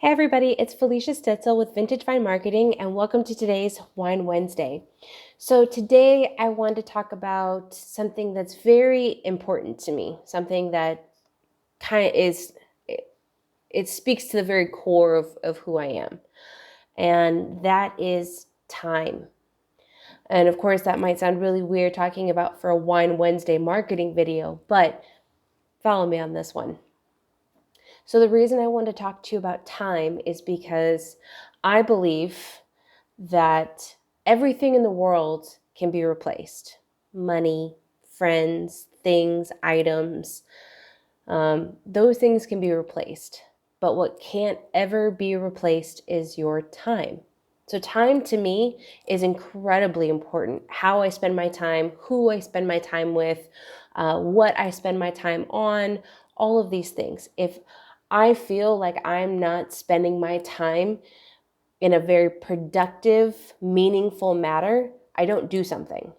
Hey everybody, it's Felicia Stitzel with Vintage Wine Marketing and welcome to today's Wine Wednesday. So today I want to talk about something that's very important to me, something that kind of it speaks to the very core of who I am, and that is time. And of course that might sound really weird talking about for a Wine Wednesday marketing video, but follow me on this one. So the reason I want to talk to you about time is because I believe that everything in the world can be replaced. Money, friends, things, items, those things can be replaced. But what can't ever be replaced is your time. So time to me is incredibly important. How I spend my time, who I spend my time with, what I spend my time on, all of these things. If I feel like I'm not spending my time in a very productive, meaningful manner, I don't do something.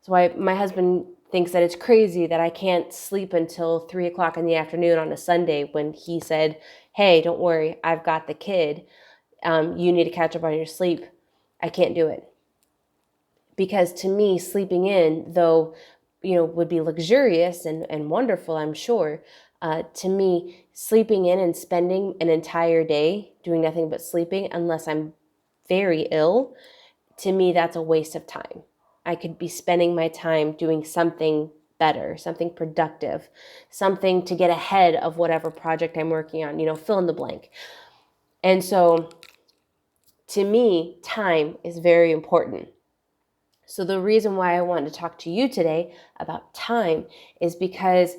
So my husband thinks that it's crazy that I can't sleep until 3 o'clock in the afternoon on a Sunday when he said, hey, don't worry, I've got the kid. You need to catch up on your sleep. I can't do it. Because to me, sleeping in, though, would be luxurious and wonderful, I'm sure. To me, sleeping in and spending an entire day doing nothing but sleeping, unless I'm very ill, to me, that's a waste of time. I could be spending my time doing something better, something productive, something to get ahead of whatever project I'm working on, fill in the blank. And so to me, time is very important. So the reason why I wanted to talk to you today about time is because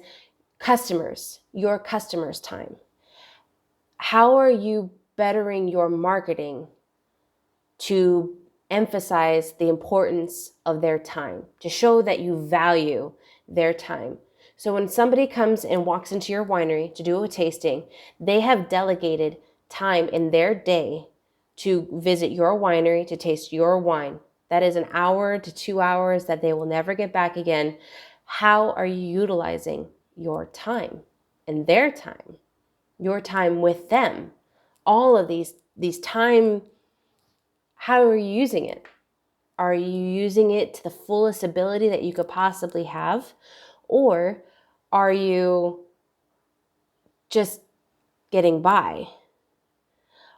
your customers' time. How are you bettering your marketing to emphasize the importance of their time, to show that you value their time? So when somebody comes and walks into your winery to do a tasting, they have delegated time in their day to visit your winery, to taste your wine. That is an hour to 2 hours that they will never get back again. How are you utilizing your time and their time, your time with them? All of these time, how are you using it? Are you using it to the fullest ability that you could possibly have? Or are you just getting by?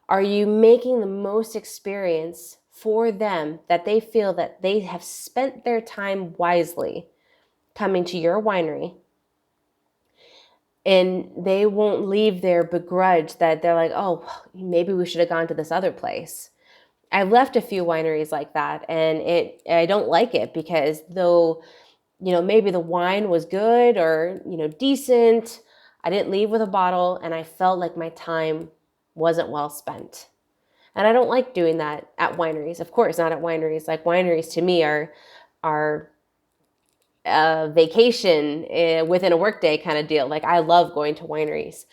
Are you making the most experience for them that they feel that they have spent their time wisely coming to your winery, and they won't leave there begrudged that they're like, oh, maybe we should have gone to this other place? I've left a few wineries like that, and I don't like it because though, maybe the wine was good or, decent, I didn't leave with a bottle and I felt like my time wasn't well spent. And I don't like doing that at wineries. Of course, not at wineries. Like, wineries to me are a vacation within a workday kind of deal. Like, I love going to wineries.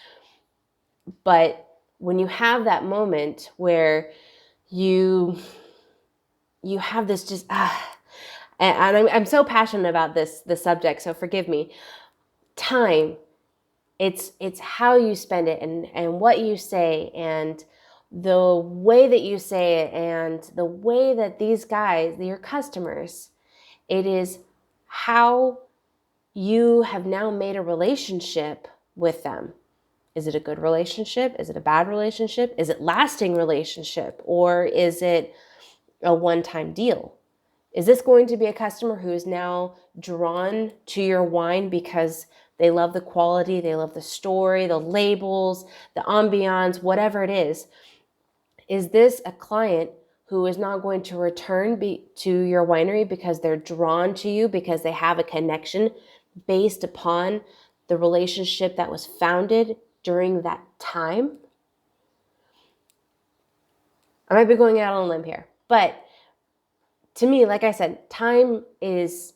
But when you have that moment where you have this just and I'm so passionate about this subject, so forgive me. Time, it's how you spend it and what you say and the way that you say it and the way that these guys, your customers, it is how you have now made a relationship with them. Is it a good relationship? Is it a bad relationship? Is it lasting relationship? Or is it a one-time deal? Is this going to be a customer who is now drawn to your wine because they love the quality, they love the story, the labels, the ambiance, whatever it is? Is this a client who is not going to return to your winery because they're drawn to you, because they have a connection based upon the relationship that was founded during that time? I might be going out on a limb here, but to me, like I said, time is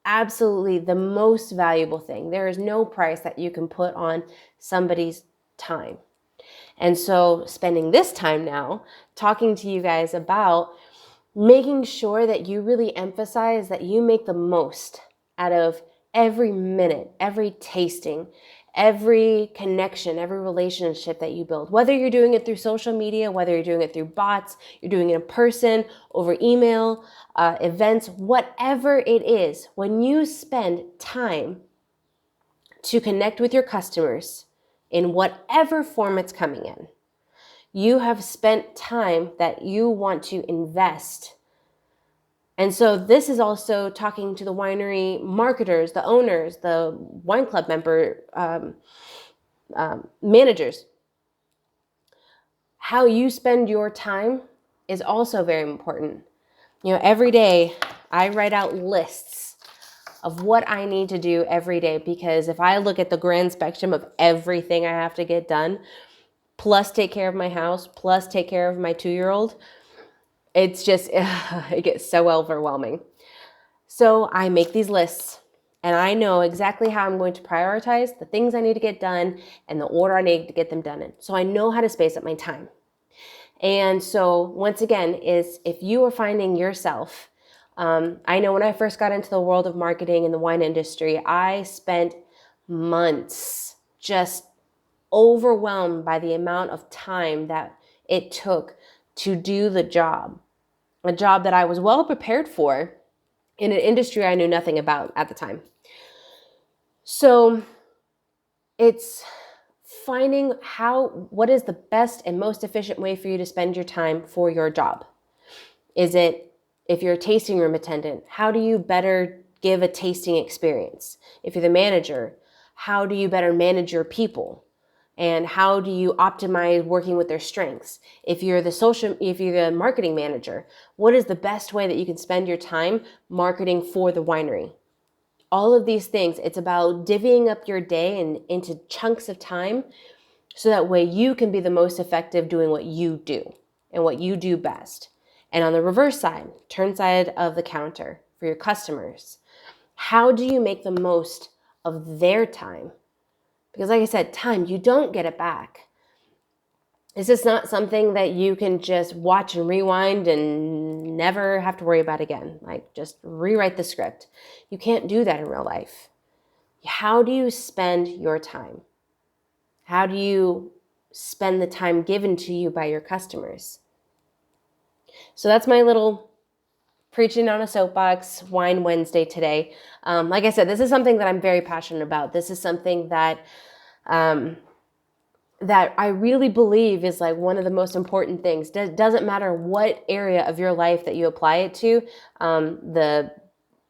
absolutely the most valuable thing. There is no price that you can put on somebody's time. And so spending this time now talking to you guys about making sure that you really emphasize that you make the most out of every minute, every tasting, every connection, every relationship that you build, whether you're doing it through social media, whether you're doing it through bots, you're doing it in person, over email, events, whatever it is, when you spend time to connect with your customers in whatever form it's coming in, you have spent time that you want to invest. And so this is also talking to the winery marketers, the owners, the wine club member managers. How you spend your time is also very important. Every day I write out lists of what I need to do every day, because if I look at the grand spectrum of everything I have to get done, plus take care of my house, plus take care of my 2-year-old, it's just, it gets so overwhelming. So I make these lists, and I know exactly how I'm going to prioritize the things I need to get done and the order I need to get them done in. So I know how to space up my time. And so once again, is if you are finding yourself, I know when I first got into the world of marketing in the wine industry, I spent months just overwhelmed by the amount of time that it took to do the job, a job that I was well prepared for in an industry I knew nothing about at the time. So it's finding what is the best and most efficient way for you to spend your time for your job. Is it, if you're a tasting room attendant, how do you better give a tasting experience? If you're the manager, how do you better manage your people? And how do you optimize working with their strengths? If you're the marketing manager, what is the best way that you can spend your time marketing for the winery? All of these things, it's about divvying up your day into chunks of time, so that way you can be the most effective doing what you do and what you do best. And on the reverse side, turn side of the counter for your customers, how do you make the most of their time? Because like I said, time, you don't get it back. This is not something that you can just watch and rewind and never have to worry about again. Like, just rewrite the script. You can't do that in real life. How do you spend your time? How do you spend the time given to you by your customers? So that's my little preaching on a soapbox Wine Wednesday today. Like I said, this is something that I'm very passionate about. This is something that that I really believe is like one of the most important things. Doesn't matter what area of your life that you apply it to,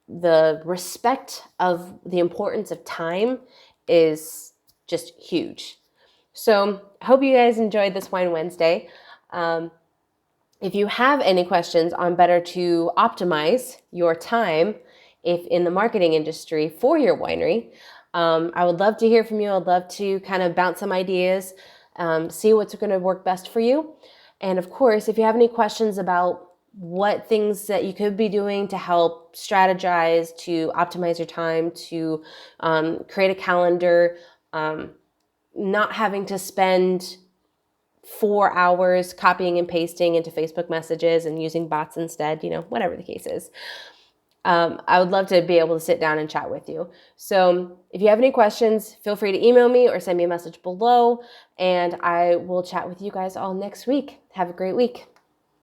the respect of the importance of time is just huge. So I hope you guys enjoyed this Wine Wednesday. If you have any questions on better to optimize your time if in the marketing industry for your winery, I would love to hear from you. I'd love to kind of bounce some ideas, see what's going to work best for you. And of course, if you have any questions about what things that you could be doing to help strategize, to optimize your time, to create a calendar, not having to spend 4 hours copying and pasting into Facebook messages and using bots instead, whatever the case is. I would love to be able to sit down and chat with you. So if you have any questions, feel free to email me or send me a message below, and I will chat with you guys all next week. Have a great week.